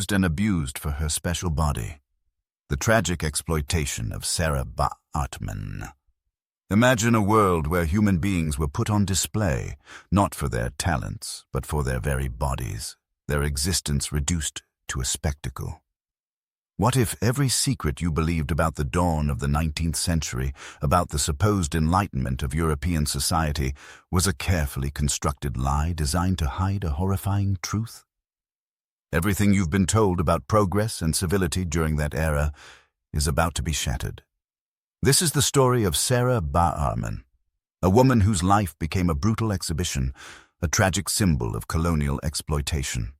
used and abused for her special body. The tragic exploitation of Sarah Baartman. Imagine a world where human beings were put on display, not for their talents, but for their very bodies, their existence reduced to a spectacle. What if every secret you believed about the dawn of the 19th century, about the supposed enlightenment of European society, was a carefully constructed lie designed to hide a horrifying truth? Everything you've been told about progress and civility during that era is about to be shattered. This is the story of Sarah Baartman, a woman whose life became a brutal exhibition, a tragic symbol of colonial exploitation.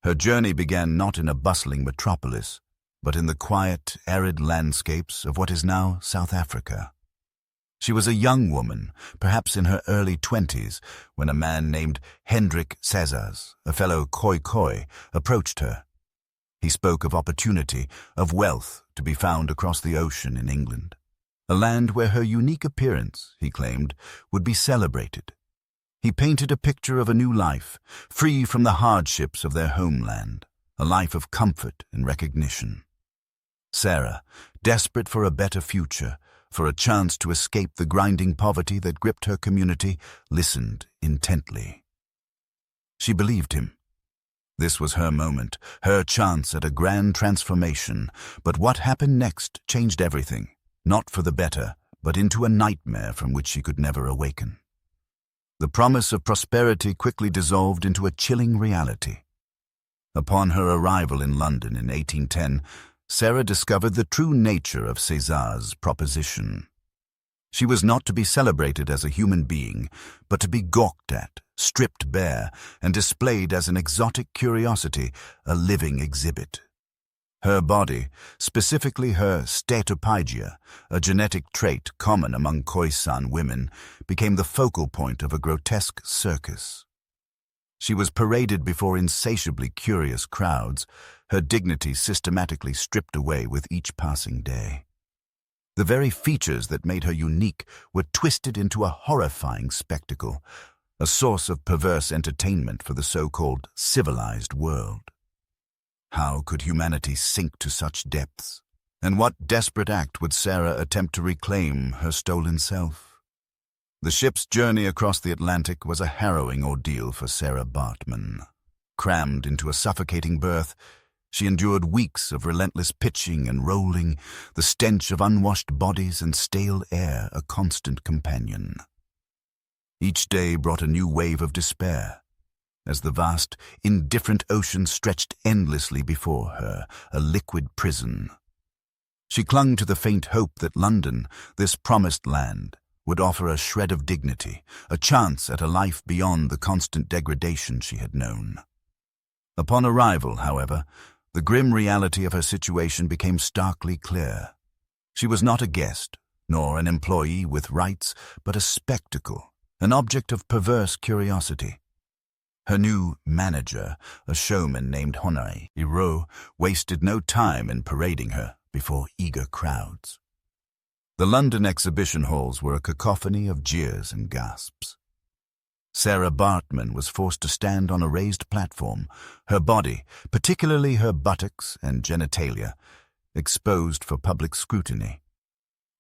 Her journey began not in a bustling metropolis, but in the quiet, arid landscapes of what is now South Africa. She was a young woman, perhaps in her early 20s, when a man named Hendrik Cesars, a fellow Khoi, approached her. He spoke of opportunity, of wealth to be found across the ocean in England, a land where her unique appearance, he claimed, would be celebrated. He painted a picture of a new life, free from the hardships of their homeland, a life of comfort and recognition. Sarah, desperate for a better future, for a chance to escape the grinding poverty that gripped her community, listened intently. She believed him. This was her moment, her chance at a grand transformation, but what happened next changed everything, not for the better, but into a nightmare from which she could never awaken. The promise of prosperity quickly dissolved into a chilling reality. Upon her arrival in London in 1810, Sarah discovered the true nature of Cesar's proposition. She was not to be celebrated as a human being, but to be gawked at, stripped bare, and displayed as an exotic curiosity, a living exhibit. Her body, specifically her steatopygia, a genetic trait common among Khoisan women, became the focal point of a grotesque circus. She was paraded before insatiably curious crowds, her dignity systematically stripped away with each passing day. The very features that made her unique were twisted into a horrifying spectacle, a source of perverse entertainment for the so-called civilized world. How could humanity sink to such depths? And what desperate act would Sarah attempt to reclaim her stolen self? The ship's journey across the Atlantic was a harrowing ordeal for Sarah Baartman. Crammed into a suffocating berth, she endured weeks of relentless pitching and rolling, the stench of unwashed bodies and stale air a constant companion. Each day brought a new wave of despair, as the vast, indifferent ocean stretched endlessly before her, a liquid prison. She clung to the faint hope that London, this promised land, would offer a shred of dignity, a chance at a life beyond the constant degradation she had known. Upon arrival, however, the grim reality of her situation became starkly clear. She was not a guest, nor an employee with rights, but a spectacle, an object of perverse curiosity. Her new manager, a showman named Honai Iro, wasted no time in parading her before eager crowds. The London exhibition halls were a cacophony of jeers and gasps. Sarah Baartman was forced to stand on a raised platform, her body, particularly her buttocks and genitalia, exposed for public scrutiny.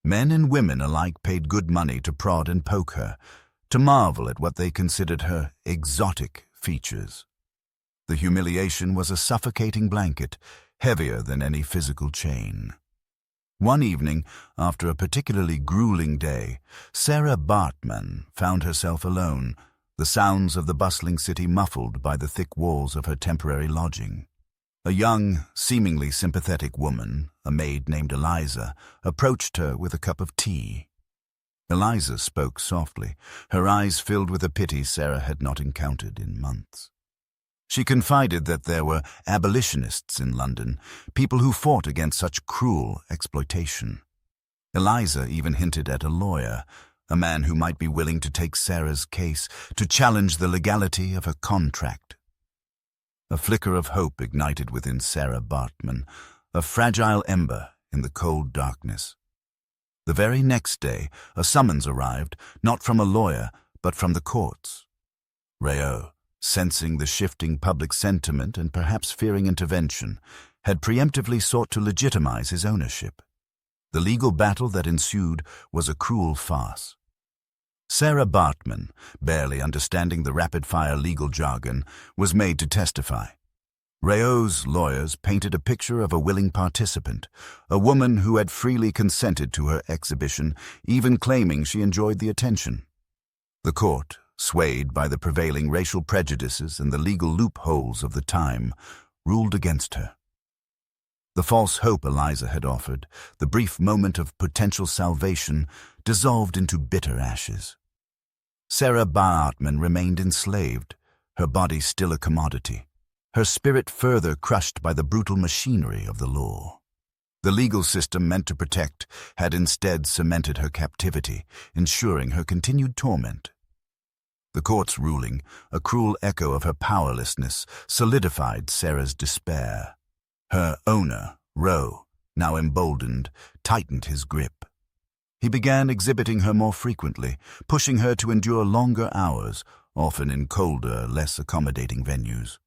Men and women alike paid good money to prod and poke her, to marvel at what they considered her exotic features. The humiliation was a suffocating blanket, heavier than any physical chain. One evening, after a particularly grueling day, Sarah Baartman found herself alone, the sounds of the bustling city muffled by the thick walls of her temporary lodging. A young, seemingly sympathetic woman, a maid named Eliza, approached her with a cup of tea. Eliza spoke softly, her eyes filled with a pity Sarah had not encountered in months. She confided that there were abolitionists in London, people who fought against such cruel exploitation. Eliza even hinted at a lawyer, a man who might be willing to take Sarah's case, to challenge the legality of her contract. A flicker of hope ignited within Sarah Baartman, a fragile ember in the cold darkness. The very next day, a summons arrived, not from a lawyer, but from the courts. Reo, sensing the shifting public sentiment and perhaps fearing intervention, had preemptively sought to legitimize his ownership. The legal battle that ensued was a cruel farce. Sarah Baartman, barely understanding the rapid-fire legal jargon, was made to testify. Rao's lawyers painted a picture of a willing participant, a woman who had freely consented to her exhibition, even claiming she enjoyed the attention. The court, swayed by the prevailing racial prejudices and the legal loopholes of the time, ruled against her. The false hope Eliza had offered, the brief moment of potential salvation, dissolved into bitter ashes. Sarah Baartman remained enslaved, her body still a commodity, her spirit further crushed by the brutal machinery of the law. The legal system meant to protect had instead cemented her captivity, ensuring her continued torment. The court's ruling, a cruel echo of her powerlessness, solidified Sarah's despair. Her owner, Ro, now emboldened, tightened his grip. He began exhibiting her more frequently, pushing her to endure longer hours, often in colder, less accommodating venues.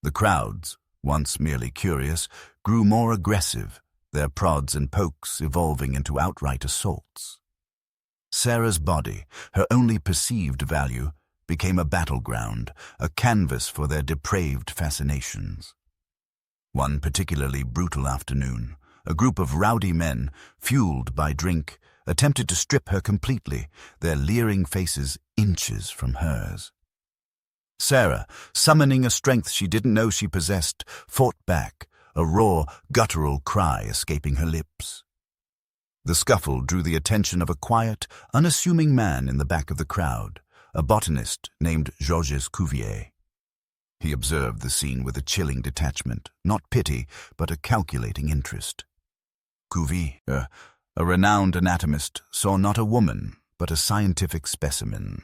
The crowds, once merely curious, grew more aggressive, their prods and pokes evolving into outright assaults. Sarah's body, her only perceived value, became a battleground, a canvas for their depraved fascinations. One particularly brutal afternoon, a group of rowdy men, fueled by drink, attempted to strip her completely, their leering faces inches from hers. Sarah, summoning a strength she didn't know she possessed, fought back, a raw, guttural cry escaping her lips. The scuffle drew the attention of a quiet, unassuming man in the back of the crowd, a botanist named Georges Cuvier. He observed the scene with a chilling detachment, not pity, but a calculating interest. Cuvier, a renowned anatomist, saw not a woman, but a scientific specimen.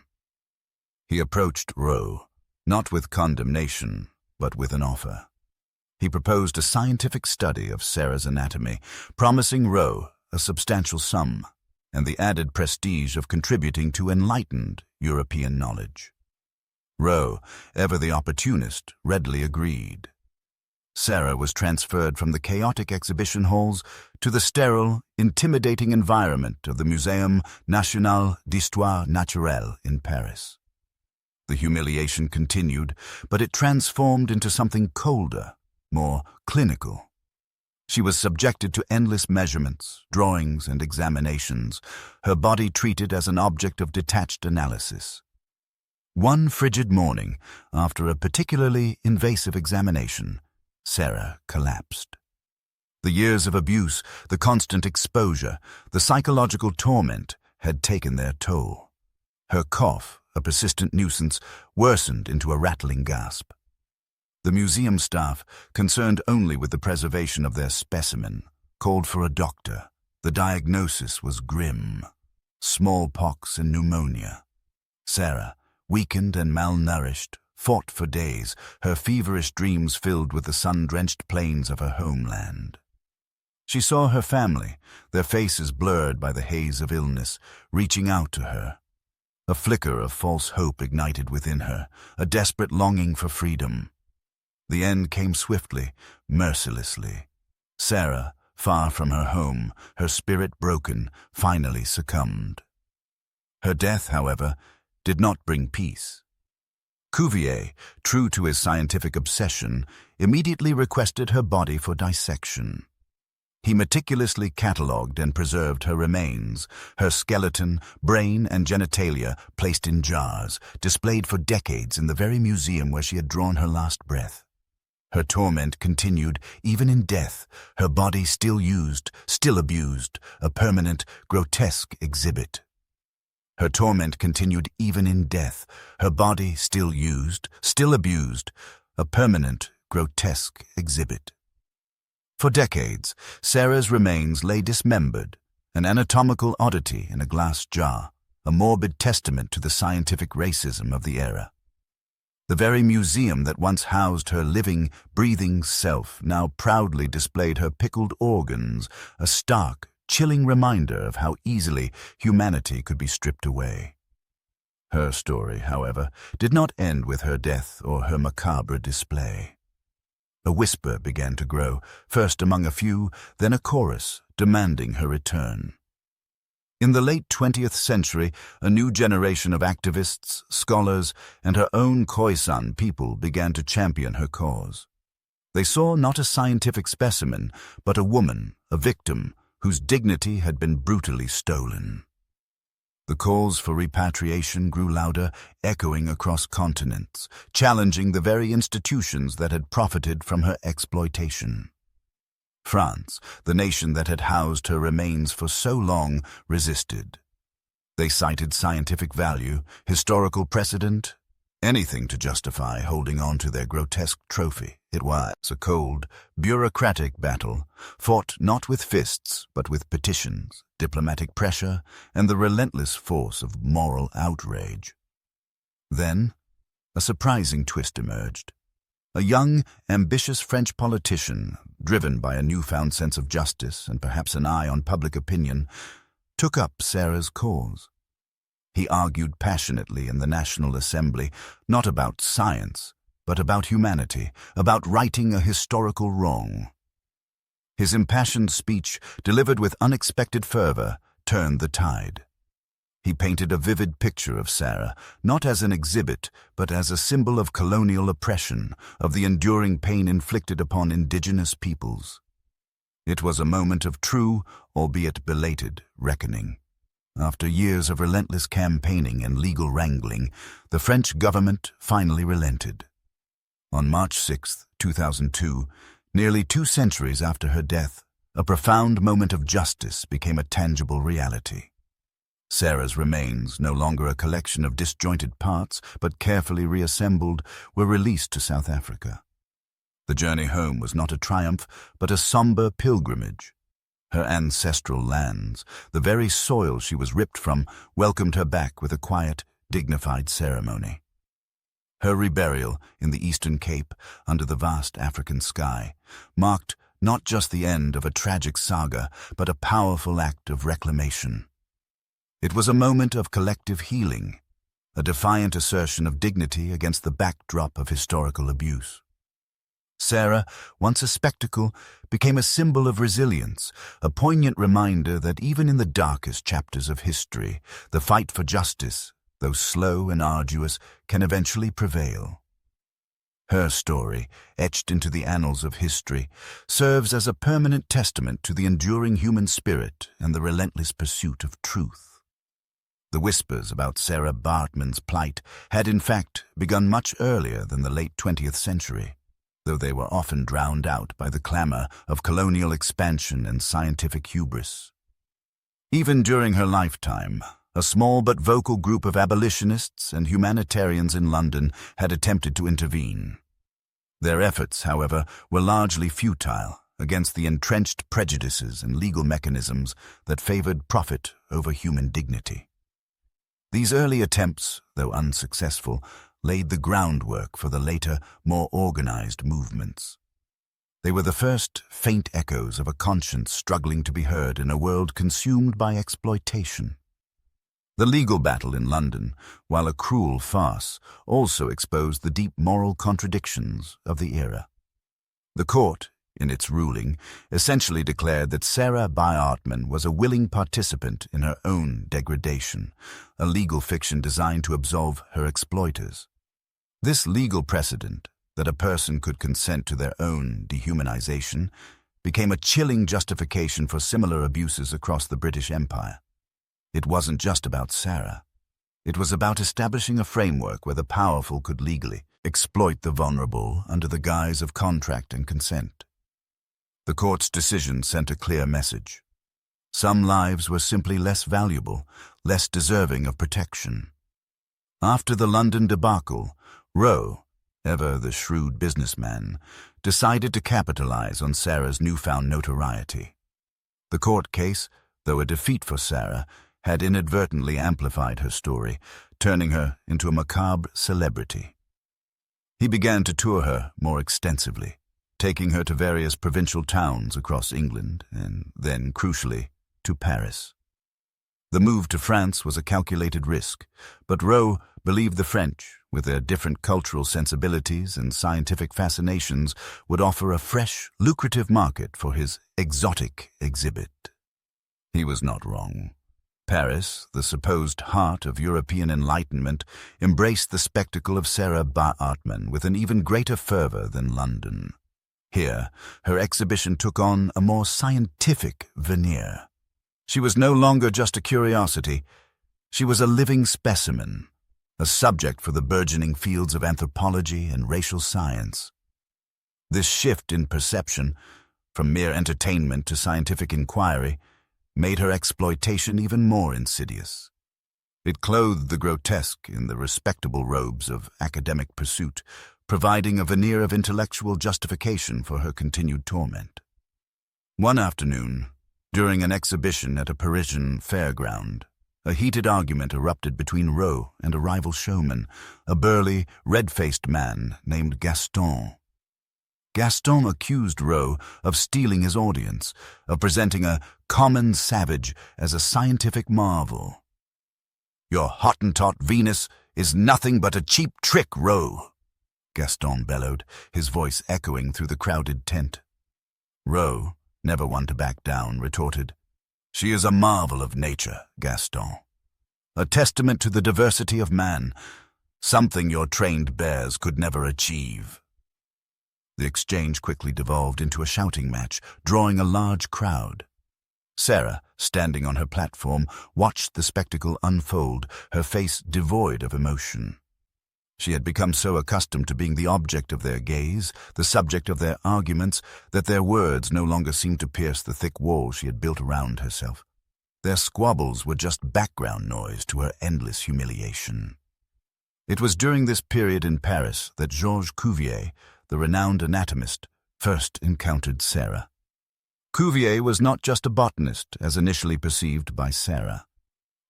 He approached Ro, not with condemnation, but with an offer. He proposed a scientific study of Sarah's anatomy, promising Ro a substantial sum and the added prestige of contributing to enlightened European knowledge. Ro, ever the opportunist, readily agreed. Sarah was transferred from the chaotic exhibition halls to the sterile, intimidating environment of the Muséum National d'Histoire Naturelle in Paris. The humiliation continued, but it transformed into something colder, more clinical. She was subjected to endless measurements, drawings, and examinations, her body treated as an object of detached analysis. One frigid morning, after a particularly invasive examination, Sarah collapsed. The years of abuse, the constant exposure, the psychological torment had taken their toll. Her cough, a persistent nuisance, worsened into a rattling gasp. The museum staff, concerned only with the preservation of their specimen, called for a doctor. The diagnosis was grim: smallpox and pneumonia. Sarah, weakened and malnourished, fought for days, her feverish dreams filled with the sun-drenched plains of her homeland. She saw her family, their faces blurred by the haze of illness, reaching out to her. A flicker of false hope ignited within her, a desperate longing for freedom. The end came swiftly, mercilessly. Sarah, far from her home, her spirit broken, finally succumbed. Her death, however, did not bring peace. Cuvier, true to his scientific obsession, immediately requested her body for dissection. He meticulously catalogued and preserved her remains, her skeleton, brain, and genitalia placed in jars, displayed for decades in the very museum where she had drawn her last breath. Her torment continued even in death, her body still used, still abused, a permanent, grotesque exhibit. Her torment continued even in death, her body still used, still abused, a permanent, grotesque exhibit. For decades, Sarah's remains lay dismembered, an anatomical oddity in a glass jar, a morbid testament to the scientific racism of the era. The very museum that once housed her living, breathing self now proudly displayed her pickled organs, a stark, chilling reminder of how easily humanity could be stripped away. Her story, however, did not end with her death or her macabre display. A whisper began to grow, first among a few, then a chorus, demanding her return. In the late 20th century, a new generation of activists, scholars, and her own Khoisan people began to champion her cause. They saw not a scientific specimen, but a woman, a victim, whose dignity had been brutally stolen. The calls for repatriation grew louder, echoing across continents, challenging the very institutions that had profited from her exploitation. France, the nation that had housed her remains for so long, resisted. They cited scientific value, historical precedent, anything to justify holding on to their grotesque trophy. It was a cold, bureaucratic battle, fought not with fists, but with petitions, diplomatic pressure, and the relentless force of moral outrage. Then, a surprising twist emerged. A young, ambitious French politician, driven by a newfound sense of justice and perhaps an eye on public opinion, took up Sarah's cause. He argued passionately in the National Assembly, not about science, but about humanity, about righting a historical wrong. His impassioned speech, delivered with unexpected fervor, turned the tide. He painted a vivid picture of Sarah, not as an exhibit, but as a symbol of colonial oppression, of the enduring pain inflicted upon indigenous peoples. It was a moment of true, albeit belated, reckoning. After years of relentless campaigning and legal wrangling, the French government finally relented. On March 6, 2002, nearly 2 centuries after her death, a profound moment of justice became a tangible reality. Sarah's remains, no longer a collection of disjointed parts, but carefully reassembled, were released to South Africa. The journey home was not a triumph, but a somber pilgrimage. Her ancestral lands, the very soil she was ripped from, welcomed her back with a quiet, dignified ceremony. Her reburial in the Eastern Cape, under the vast African sky, marked not just the end of a tragic saga, but a powerful act of reclamation. It was a moment of collective healing, a defiant assertion of dignity against the backdrop of historical abuse. Sarah, once a spectacle, became a symbol of resilience, a poignant reminder that even in the darkest chapters of history, the fight for justice, though slow and arduous, can eventually prevail. Her story, etched into the annals of history, serves as a permanent testament to the enduring human spirit and the relentless pursuit of truth. The whispers about Sarah Baartman's plight had in fact begun much earlier than the late 20th century, though they were often drowned out by the clamor of colonial expansion and scientific hubris. Even during her lifetime, a small but vocal group of abolitionists and humanitarians in London had attempted to intervene. Their efforts, however, were largely futile against the entrenched prejudices and legal mechanisms that favored profit over human dignity. These early attempts, though unsuccessful, laid the groundwork for the later, more organized movements. They were the first faint echoes of a conscience struggling to be heard in a world consumed by exploitation. The legal battle in London, while a cruel farce, also exposed the deep moral contradictions of the era. The court, in its ruling, essentially declared that Sarah Baartman was a willing participant in her own degradation, a legal fiction designed to absolve her exploiters. This legal precedent, that a person could consent to their own dehumanization, became a chilling justification for similar abuses across the British Empire. It wasn't just about Sarah. It was about establishing a framework where the powerful could legally exploit the vulnerable under the guise of contract and consent. The court's decision sent a clear message. Some lives were simply less valuable, less deserving of protection. After the London debacle, Rowe, ever the shrewd businessman, decided to capitalize on Sarah's newfound notoriety. The court case, though a defeat for Sarah, had inadvertently amplified her story, turning her into a macabre celebrity. He began to tour her more extensively, taking her to various provincial towns across England and then, crucially, to Paris. The move to France was a calculated risk, but Rowe believed the French, with their different cultural sensibilities and scientific fascinations, would offer a fresh, lucrative market for his exotic exhibit. He was not wrong. Paris, the supposed heart of European enlightenment, embraced the spectacle of Sarah Baartman with an even greater fervor than London. Here, her exhibition took on a more scientific veneer. She was no longer just a curiosity. She was a living specimen, a subject for the burgeoning fields of anthropology and racial science. This shift in perception, from mere entertainment to scientific inquiry, made her exploitation even more insidious. It clothed the grotesque in the respectable robes of academic pursuit, providing a veneer of intellectual justification for her continued torment. One afternoon, during an exhibition at a Parisian fairground, a heated argument erupted between Rowe and a rival showman, a burly, red-faced man named Gaston. Gaston accused Rowe of stealing his audience, of presenting a common savage as a scientific marvel. "Your Hottentot Venus is nothing but a cheap trick, Rowe," Gaston bellowed, his voice echoing through the crowded tent. Rowe, never one to back down, retorted, "She is a marvel of nature, Gaston. A testament to the diversity of man, something your trained bears could never achieve." The exchange quickly devolved into a shouting match, drawing a large crowd. Sarah, standing on her platform, watched the spectacle unfold, her face devoid of emotion. She had become so accustomed to being the object of their gaze, the subject of their arguments, that their words no longer seemed to pierce the thick wall she had built around herself. Their squabbles were just background noise to her endless humiliation. It was during this period in Paris that Georges Cuvier, the renowned anatomist, first encountered Sarah. Cuvier was not just a botanist, as initially perceived by Sarah.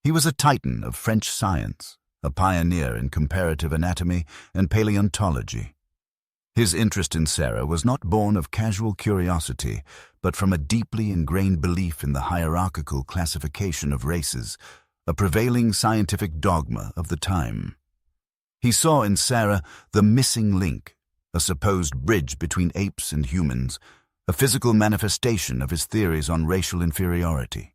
He was a titan of French science, a pioneer in comparative anatomy and paleontology. His interest in Sarah was not born of casual curiosity, but from a deeply ingrained belief in the hierarchical classification of races, a prevailing scientific dogma of the time. He saw in Sarah the missing link, a supposed bridge between apes and humans, a physical manifestation of his theories on racial inferiority.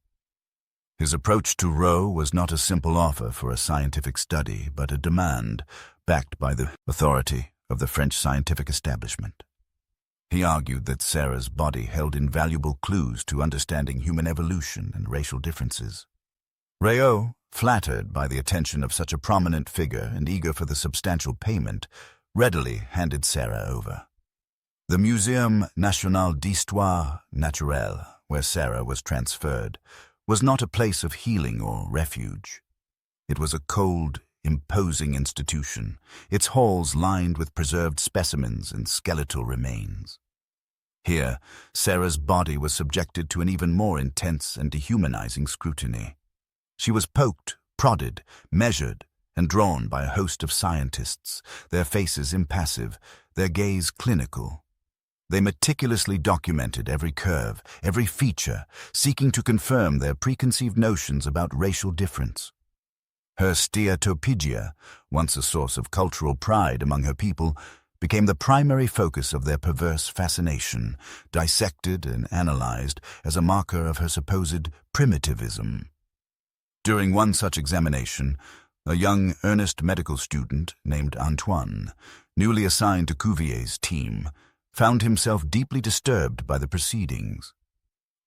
His approach to Rowe was not a simple offer for a scientific study, but a demand, backed by the authority of the French scientific establishment. He argued that Sarah's body held invaluable clues to understanding human evolution and racial differences. Rowe, flattered by the attention of such a prominent figure and eager for the substantial payment, readily handed Sarah over. The Muséum National d'Histoire Naturelle, where Sarah was transferred, was not a place of healing or refuge. It was a cold, imposing institution, its halls lined with preserved specimens and skeletal remains. Here, Sarah's body was subjected to an even more intense and dehumanizing scrutiny. She was poked, prodded, measured, and drawn by a host of scientists, their faces impassive, their gaze clinical. They meticulously documented every curve, every feature, seeking to confirm their preconceived notions about racial difference. Her steatopedia, once a source of cultural pride among her people, became the primary focus of their perverse fascination, dissected and analyzed as a marker of her supposed primitivism. During one such examination, a young, earnest medical student named Antoine, newly assigned to Cuvier's team, found himself deeply disturbed by the proceedings.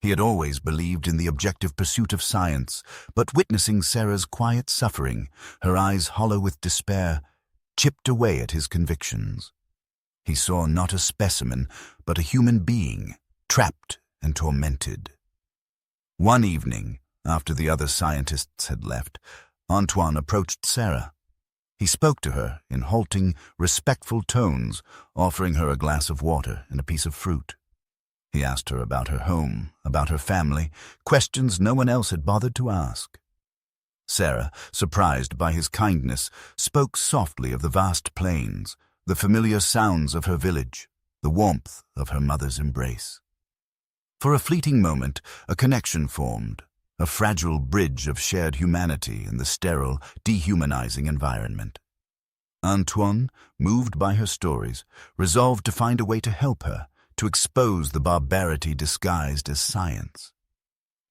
He had always believed in the objective pursuit of science, but witnessing Sarah's quiet suffering, her eyes hollow with despair, chipped away at his convictions. He saw not a specimen, but a human being, trapped and tormented. One evening, after the other scientists had left, Antoine approached Sarah. He spoke to her in halting, respectful tones, offering her a glass of water and a piece of fruit. He asked her about her home, about her family, questions no one else had bothered to ask. Sarah, surprised by his kindness, spoke softly of the vast plains, the familiar sounds of her village, the warmth of her mother's embrace. For a fleeting moment, a connection formed, a fragile bridge of shared humanity in the sterile, dehumanizing environment. Antoine, moved by her stories, resolved to find a way to help her, to expose the barbarity disguised as science.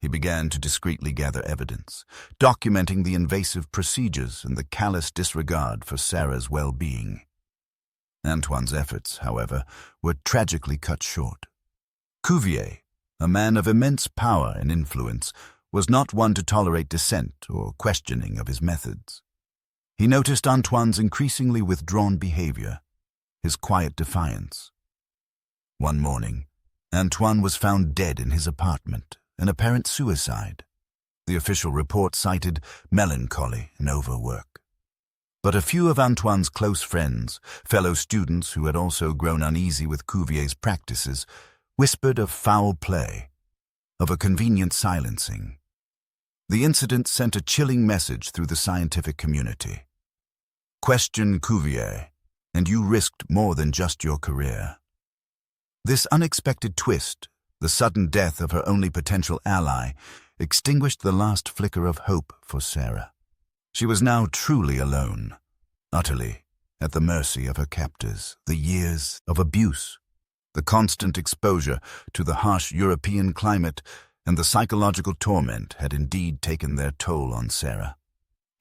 He began to discreetly gather evidence, documenting the invasive procedures and the callous disregard for Sarah's well-being. Antoine's efforts, however, were tragically cut short. Cuvier, a man of immense power and influence, was not one to tolerate dissent or questioning of his methods. He noticed Antoine's increasingly withdrawn behavior, his quiet defiance. One morning, Antoine was found dead in his apartment, an apparent suicide. The official report cited melancholy and overwork. But a few of Antoine's close friends, fellow students who had also grown uneasy with Cuvier's practices, whispered of foul play, of a convenient silencing. The incident sent a chilling message through the scientific community. Question Cuvier, and you risked more than just your career. This unexpected twist, the sudden death of her only potential ally, extinguished the last flicker of hope for Sarah. She was now truly alone, utterly at the mercy of her captors, the years of abuse, the constant exposure to the harsh European climate, and the psychological torment had indeed taken their toll on Sarah.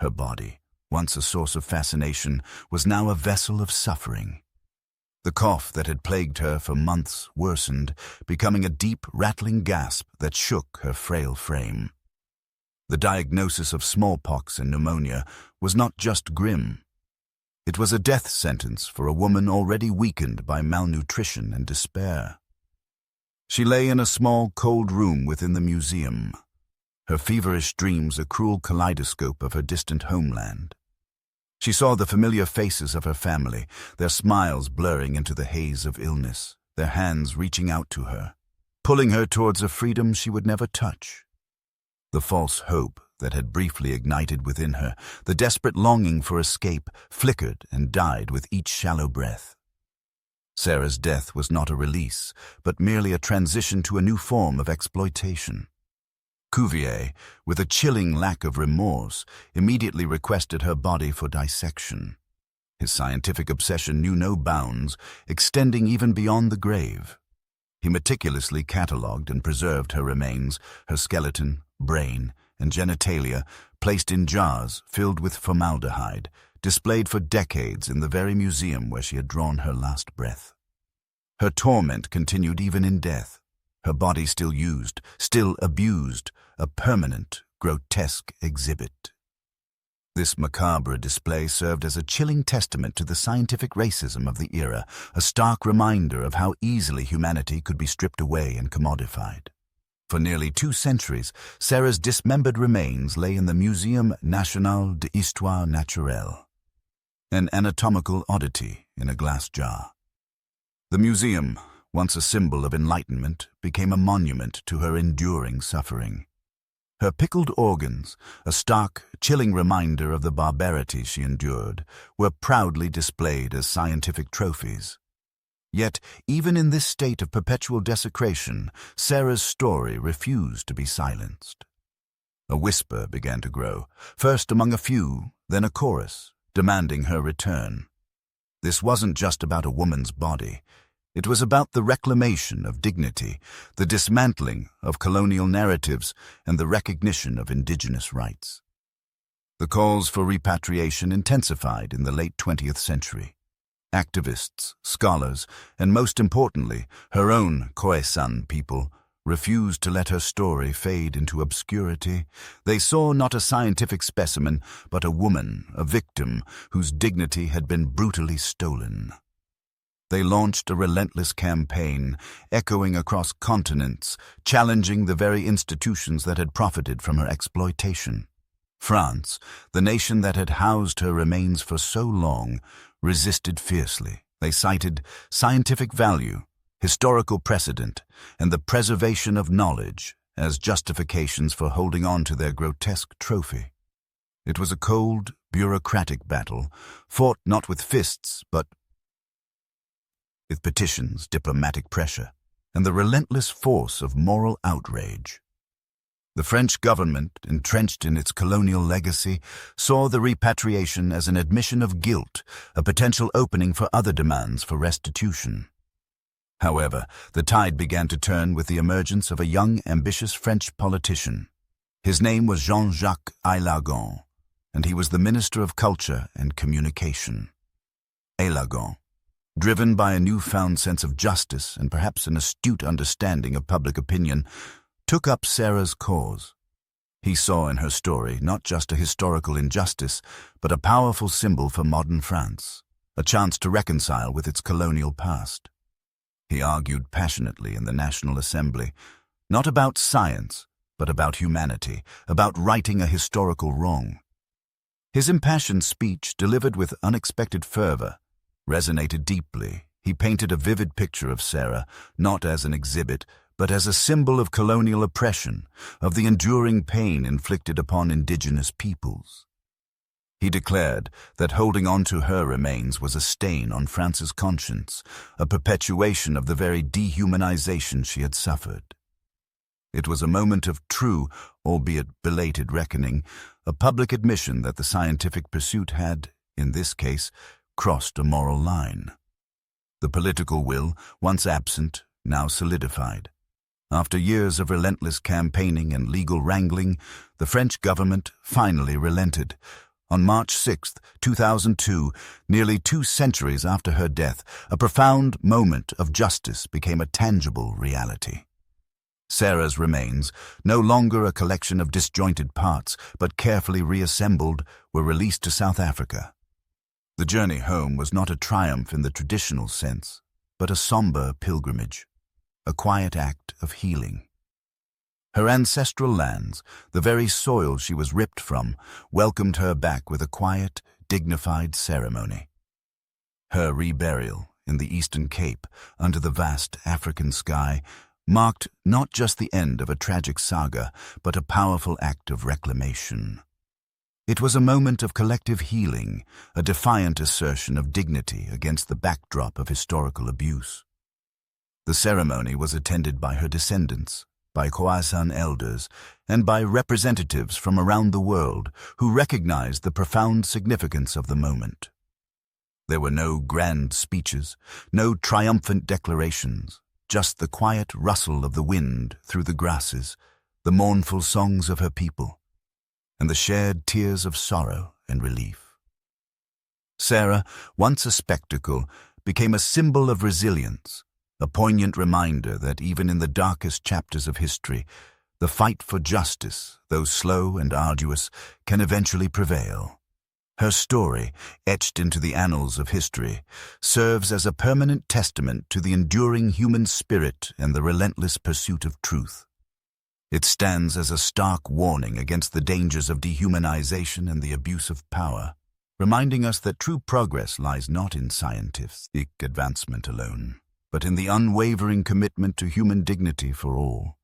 Her body, once a source of fascination, was now a vessel of suffering. The cough that had plagued her for months worsened, becoming a deep, rattling gasp that shook her frail frame. The diagnosis of smallpox and pneumonia was not just grim. It was a death sentence for a woman already weakened by malnutrition and despair. She lay in a small, cold room within the museum, her feverish dreams a cruel kaleidoscope of her distant homeland. She saw the familiar faces of her family, their smiles blurring into the haze of illness, their hands reaching out to her, pulling her towards a freedom she would never touch. The false hope that had briefly ignited within her, the desperate longing for escape, flickered and died with each shallow breath. Sarah's death was not a release, but merely a transition to a new form of exploitation. Cuvier, with a chilling lack of remorse, immediately requested her body for dissection. His scientific obsession knew no bounds, extending even beyond the grave. He meticulously catalogued and preserved her remains, her skeleton, brain, and genitalia, placed in jars filled with formaldehyde, displayed for decades in the very museum where she had drawn her last breath. Her torment continued even in death, her body still used, still abused, a permanent, grotesque exhibit. This macabre display served as a chilling testament to the scientific racism of the era, a stark reminder of how easily humanity could be stripped away and commodified. For nearly 2 centuries, Sarah's dismembered remains lay in the Muséum National d'Histoire Naturelle, an anatomical oddity in a glass jar. The museum, once a symbol of enlightenment, became a monument to her enduring suffering. Her pickled organs, a stark, chilling reminder of the barbarity she endured, were proudly displayed as scientific trophies. Yet, even in this state of perpetual desecration, Sarah's story refused to be silenced. A whisper began to grow, first among a few, then a chorus, demanding her return. This wasn't just about a woman's body. It was about the reclamation of dignity, the dismantling of colonial narratives, and the recognition of indigenous rights. The calls for repatriation intensified in the late 20th century. Activists, scholars, and most importantly, her own Khoisan people refused to let her story fade into obscurity. They saw not a scientific specimen, but a woman, a victim, whose dignity had been brutally stolen. They launched a relentless campaign, echoing across continents, challenging the very institutions that had profited from her exploitation. France, the nation that had housed her remains for so long, resisted fiercely. They cited scientific value, historical precedent, and the preservation of knowledge as justifications for holding on to their grotesque trophy. It was a cold, bureaucratic battle, fought not with fists, but with petitions, diplomatic pressure, and the relentless force of moral outrage. The French government, entrenched in its colonial legacy, saw the repatriation as an admission of guilt, a potential opening for other demands for restitution. However, the tide began to turn with the emergence of a young, ambitious French politician. His name was Jean-Jacques Aragon, and he was the Minister of Culture and Communication. Aragon, driven by a newfound sense of justice and perhaps an astute understanding of public opinion, took up Sarah's cause. He saw in her story not just a historical injustice, but a powerful symbol for modern France, a chance to reconcile with its colonial past. He argued passionately in the National Assembly, not about science, but about humanity, about righting a historical wrong. His impassioned speech, delivered with unexpected fervor, resonated deeply. He painted a vivid picture of Sarah, not as an exhibit, but as a symbol of colonial oppression, of the enduring pain inflicted upon indigenous peoples. He declared that holding on to her remains was a stain on France's conscience, a perpetuation of the very dehumanization she had suffered. It was a moment of true, albeit belated reckoning, a public admission that the scientific pursuit had, in this case, crossed a moral line. The political will, once absent, now solidified. After years of relentless campaigning and legal wrangling, the French government finally relented. On March 6, 2002, nearly 2 centuries after her death, a profound moment of justice became a tangible reality. Sarah's remains, no longer a collection of disjointed parts, but carefully reassembled, were released to South Africa. The journey home was not a triumph in the traditional sense, but a somber pilgrimage, a quiet act of healing. Her ancestral lands, the very soil she was ripped from, welcomed her back with a quiet, dignified ceremony. Her reburial in the Eastern Cape, under the vast African sky, marked not just the end of a tragic saga, but a powerful act of reclamation. It was a moment of collective healing, a defiant assertion of dignity against the backdrop of historical abuse. The ceremony was attended by her descendants, by Khoisan elders, and by representatives from around the world who recognized the profound significance of the moment. There were no grand speeches, no triumphant declarations, just the quiet rustle of the wind through the grasses, the mournful songs of her people, and the shared tears of sorrow and relief. Sarah, once a spectacle, became a symbol of resilience, a poignant reminder that even in the darkest chapters of history, the fight for justice, though slow and arduous, can eventually prevail. Her story, etched into the annals of history, serves as a permanent testament to the enduring human spirit and the relentless pursuit of truth. It stands as a stark warning against the dangers of dehumanization and the abuse of power, reminding us that true progress lies not in scientific advancement alone, but in the unwavering commitment to human dignity for all.